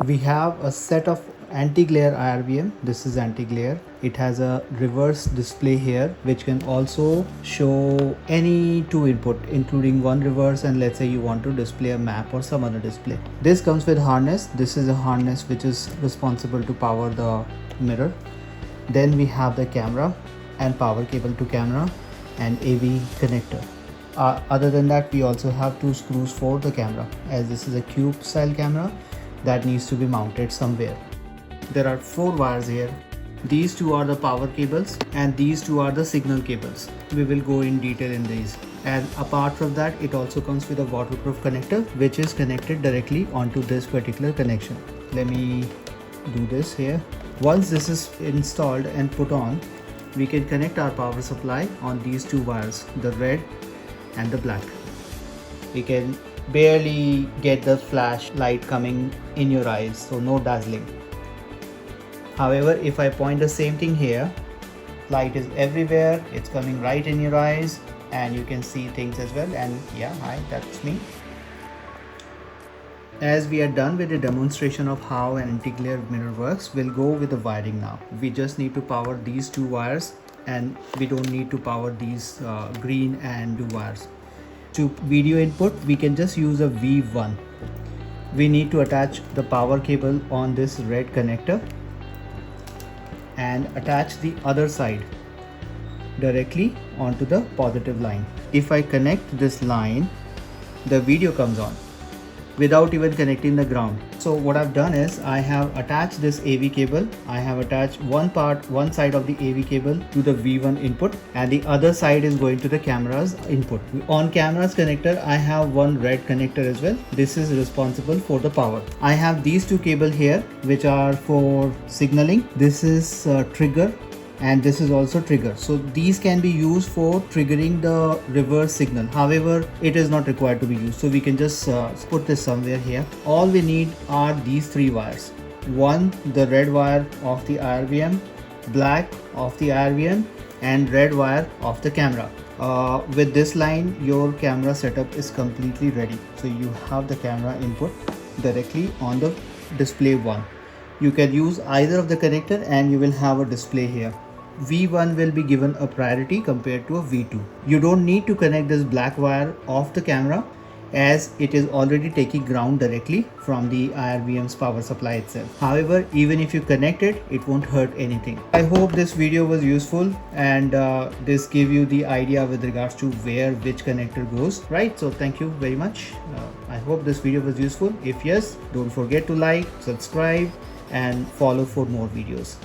We have a set of anti-glare IRVM. This is anti-glare. It has a reverse display here which can also show any two input, including one reverse, and let's say you want to display a map or some other display. This comes with harness. This is a harness which is responsible to power the mirror. Then we have the camera and power cable to camera and AV connector. Other than that, we also have two screws for the camera, as this is a cube style camera that needs to be mounted somewhere. There are 4 wires here. These 2 are the power cables and these 2 are the signal cables. We will go in detail in these. And apart from that, it also comes with a waterproof connector which is connected directly onto this particular connection. Let me do this here. Once this is installed and put on, we can connect our power supply on these 2 wires, the red and the black. We can barely get the flash light coming in your eyes, so no dazzling. However, if I point the same thing here, light is everywhere, it's coming right in your eyes and you can see things as well. And yeah, hi, that's me. As we are done with the demonstration of how an anti-glare mirror works, we'll go with the wiring now. We just need to power these 2 wires and we don't need to power these green and blue wires. To video input, we can just use a V1. We need to attach the power cable on this red connector and attach the other side directly onto the positive line. If I connect this line, the video comes on without even connecting the ground. So what I've done is I have attached this AV cable. I have attached one side of the AV cable to the V1 input and the other side is going to the camera's input. On camera's connector, I have one red connector as well. This is responsible for the power. I have these 2 cables here which are for signaling. This is trigger and this is also trigger. So these can be used for triggering the reverse signal. However, it is not required to be used. So we can just put this somewhere here. All we need are these 3 wires. One, the red wire of the IRVM, black of the IRVM, and red wire of the camera. With this line, your camera setup is completely ready. So you have the camera input directly on the display 1. You can use either of the connector and you will have a display here. V1 will be given a priority compared to a V2. You don't need to connect this black wire off the camera as it is already taking ground directly from the IRVM's power supply itself. However, even if you connect it, it won't hurt anything. I hope this video was useful and this gave you the idea with regards to where which connector goes, right? So thank you very much. I hope this video was useful. If yes, don't forget to like, subscribe and follow for more videos.